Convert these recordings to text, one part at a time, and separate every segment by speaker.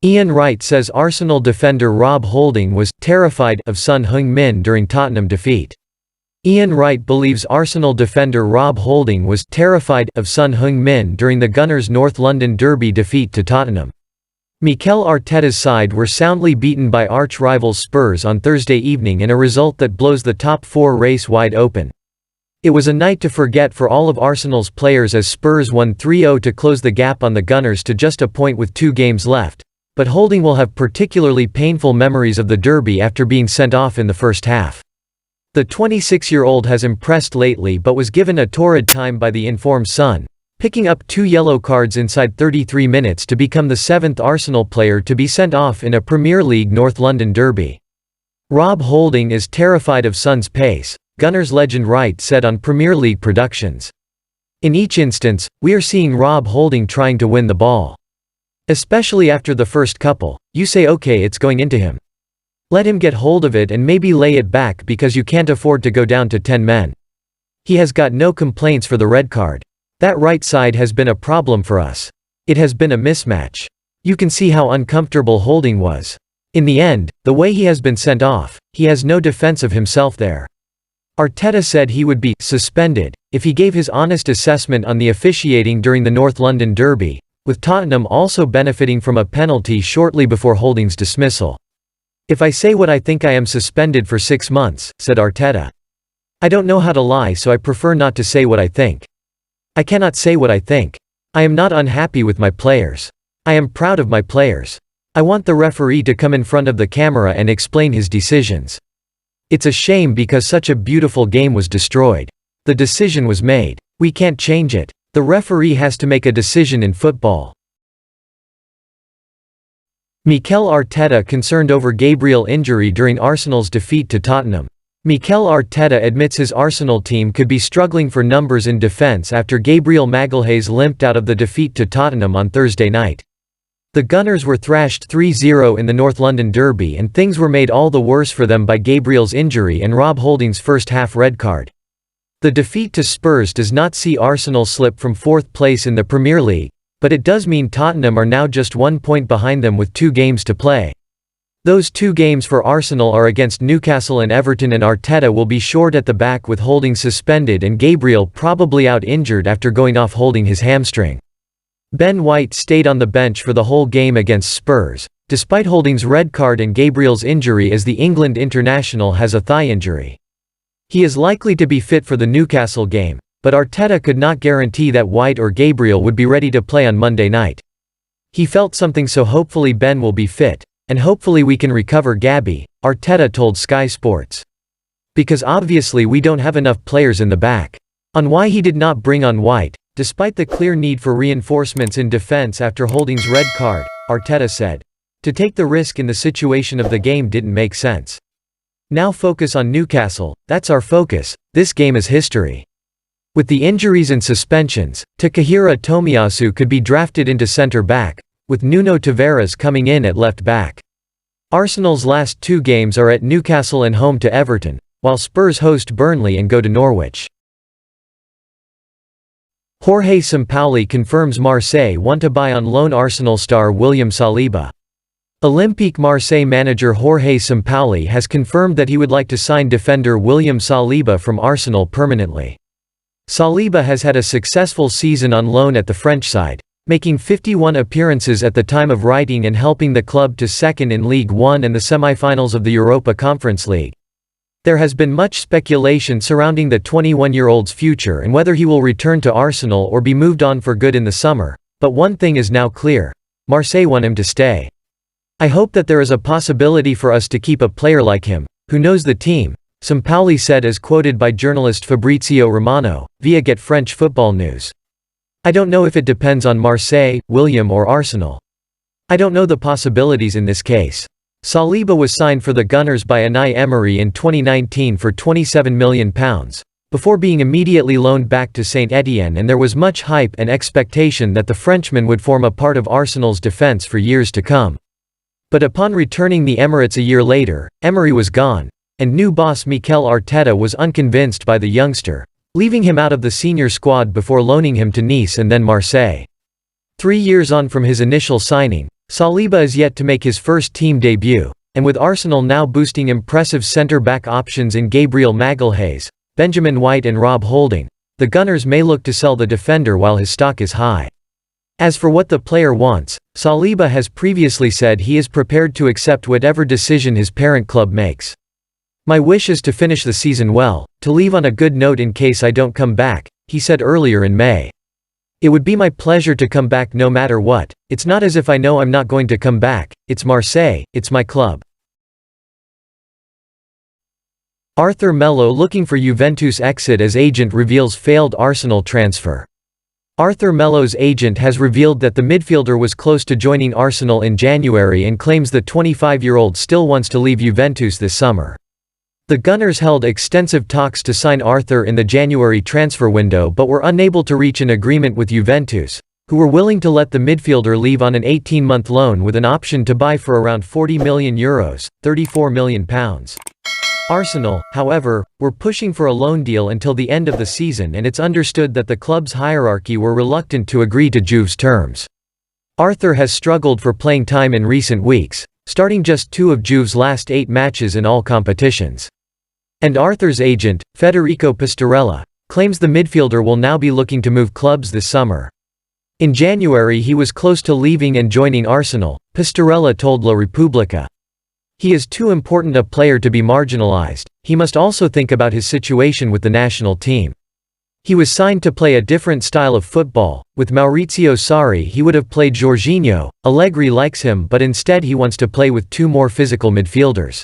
Speaker 1: Ian Wright says Arsenal defender Rob Holding was "terrified" of Son Heung-min during Tottenham defeat. Ian Wright believes Arsenal defender Rob Holding was "terrified" of Son Heung-min during the Gunners' North London derby defeat to Tottenham. Mikel Arteta's side were soundly beaten by arch-rivals Spurs on Thursday evening in a result that blows the top four race wide open. It was a night to forget for all of Arsenal's players as Spurs won 3-0 to close the gap on the Gunners to just a point with 2 games left, but Holding will have particularly painful memories of the derby after being sent off in the first half. The 26-year-old has impressed lately but was given a torrid time by the informed Sun, picking up 2 yellow cards inside 33 minutes to become the 7th Arsenal player to be sent off in a Premier League North London derby. Rob Holding is terrified of Son's pace, Gunners legend Wright said on Premier League Productions. In each instance, we are seeing Rob Holding trying to win the ball. Especially after the first couple, you say okay, it's going into him. Let him get hold of it and maybe lay it back because you can't afford to go down to 10 men. He has got no complaints for the red card. That right side has been a problem for us. It has been a mismatch. You can see how uncomfortable Holding was. In the end, the way he has been sent off, he has no defense of himself there. Arteta said he would be suspended if he gave his honest assessment on the officiating during the North London derby, with Tottenham also benefiting from a penalty shortly before Holding's dismissal. "If I say what I think, I am suspended for 6 months," said Arteta. "I don't know how to lie, so I prefer not to say what I think. I cannot say what I think. I am not unhappy with my players. I am proud of my players. I want the referee to come in front of the camera and explain his decisions. It's a shame because such a beautiful game was destroyed. The decision was made. We can't change it. The referee has to make a decision in football." Mikel Arteta concerned over Gabriel injury during Arsenal's defeat to Tottenham. Mikel Arteta admits his Arsenal team could be struggling for numbers in defence after Gabriel Magalhaes limped out of the defeat to Tottenham on Thursday night. The Gunners were thrashed 3-0 in the North London derby and things were made all the worse for them by Gabriel's injury and Rob Holding's first-half red card. The defeat to Spurs does not see Arsenal slip from 4th place in the Premier League, but it does mean Tottenham are now just 1 point behind them with 2 games to play. Those 2 games for Arsenal are against Newcastle and Everton, and Arteta will be short at the back with Holding suspended and Gabriel probably out injured after going off holding his hamstring. Ben White stayed on the bench for the whole game against Spurs, despite Holding's red card and Gabriel's injury, as the England international has a thigh injury. He is likely to be fit for the Newcastle game, but Arteta could not guarantee that White or Gabriel would be ready to play on Monday night. He felt something, so hopefully Ben will be fit, and hopefully we can recover Gabby, Arteta told Sky Sports. Because obviously we don't have enough players in the back. On why he did not bring on White, despite the clear need for reinforcements in defense after Holding's red card, Arteta said, "To take the risk in the situation of the game didn't make sense. Now focus on Newcastle, that's our focus, this game is history." With the injuries and suspensions, Takahiro Tomiyasu could be drafted into centre-back, with Nuno Tavares coming in at left-back. Arsenal's last 2 games are at Newcastle and home to Everton, while Spurs host Burnley and go to Norwich. Jorge Sampaoli confirms Marseille want to buy on loan Arsenal star William Saliba. Olympique Marseille manager Jorge Sampaoli has confirmed that he would like to sign defender William Saliba from Arsenal permanently. Saliba has had a successful season on loan at the French side, making 51 appearances at the time of writing and helping the club to second in League One and the semi-finals of the Europa Conference League. There has been much speculation surrounding the 21-year-old's future and whether he will return to Arsenal or be moved on for good in the summer, but one thing is now clear: Marseille want him to stay. "I hope that there is a possibility for us to keep a player like him, who knows the team," Sampaoli said, as quoted by journalist Fabrizio Romano, via Get French Football News. "I don't know if it depends on Marseille, William or Arsenal. I don't know the possibilities in this case." Saliba was signed for the Gunners by Unai Emery in 2019 for £27 million, before being immediately loaned back to Saint Etienne, and there was much hype and expectation that the Frenchman would form a part of Arsenal's defence for years to come. But upon returning the Emirates a year later, Emery was gone, and new boss Mikel Arteta was unconvinced by the youngster, leaving him out of the senior squad before loaning him to Nice and then Marseille. 3 years on from his initial signing, Saliba is yet to make his first team debut, and with Arsenal now boosting impressive centre-back options in Gabriel Magalhaes, Benjamin White and Rob Holding, the Gunners may look to sell the defender while his stock is high. As for what the player wants, Saliba has previously said he is prepared to accept whatever decision his parent club makes. "My wish is to finish the season well, to leave on a good note in case I don't come back," he said earlier in May. "It would be my pleasure to come back no matter what. It's not as if I know I'm not going to come back. It's Marseille, it's my club." Arthur Melo looking for Juventus exit as agent reveals failed Arsenal transfer. Arthur Melo's agent has revealed that the midfielder was close to joining Arsenal in January and claims the 25-year-old still wants to leave Juventus this summer. The Gunners held extensive talks to sign Arthur in the January transfer window but were unable to reach an agreement with Juventus, who were willing to let the midfielder leave on an 18-month loan with an option to buy for around €40 million, £34 million. Arsenal, however, were pushing for a loan deal until the end of the season, and it's understood that the club's hierarchy were reluctant to agree to Juve's terms. Arthur has struggled for playing time in recent weeks, starting just 2 of Juve's last 8 matches in all competitions. And Arthur's agent, Federico Pistarella, claims the midfielder will now be looking to move clubs this summer. In January he was close to leaving and joining Arsenal, Pistarella told La Repubblica. "He is too important a player to be marginalized. He must also think about his situation with the national team. He was signed to play a different style of football. With Maurizio Sarri he would have played Jorginho. Allegri likes him but instead he wants to play with 2 more physical midfielders.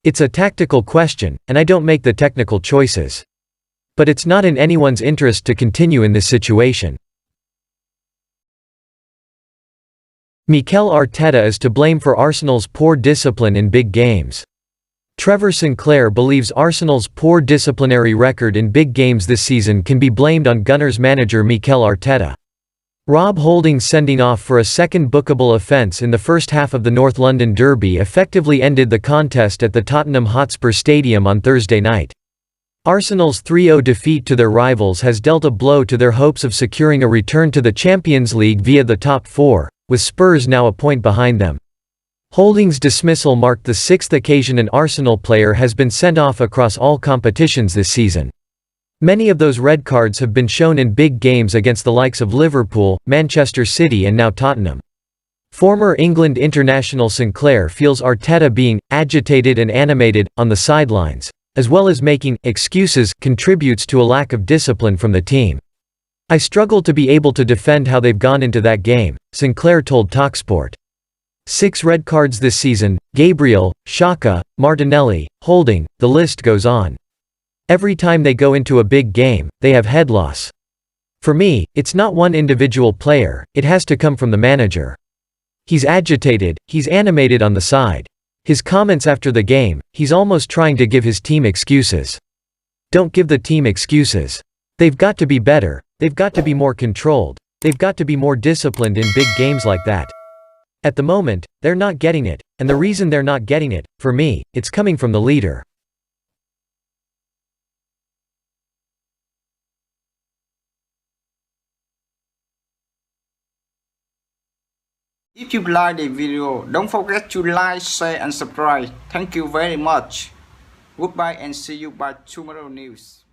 Speaker 1: It's a tactical question, and I don't make the technical choices. But it's not in anyone's interest to continue in this situation." Mikel Arteta is to blame for Arsenal's poor discipline in big games. Trevor Sinclair believes Arsenal's poor disciplinary record in big games this season can be blamed on Gunners manager Mikel Arteta. Rob Holding's sending off for a second bookable offence in the first half of the North London Derby effectively ended the contest at the Tottenham Hotspur Stadium on Thursday night. Arsenal's 3-0 defeat to their rivals has dealt a blow to their hopes of securing a return to the Champions League via the top 4, with Spurs now a point behind them. Holding's dismissal marked the 6th occasion an Arsenal player has been sent off across all competitions this season. Many of those red cards have been shown in big games against the likes of Liverpool, Manchester City and now Tottenham. Former England international Sinclair feels Arteta being agitated and animated on the sidelines, as well as making excuses, contributes to a lack of discipline from the team. "I struggle to be able to defend how they've gone into that game," Sinclair told TalkSport. 6 red cards this season: Gabriel, Xhaka, Martinelli, Holding, the list goes on. Every time they go into a big game, they have head loss. For me, it's not one individual player, it has to come from the manager. He's agitated, he's animated on the side. His comments after the game, he's almost trying to give his team excuses. Don't give the team excuses. They've got to be better, they've got to be more controlled, they've got to be more disciplined in big games like that. At the moment, they're not getting it, and the reason they're not getting it, for me, it's coming from the leader."
Speaker 2: If you like the video, don't forget to like, share and subscribe. Thank you very much. Goodbye and see you by tomorrow news.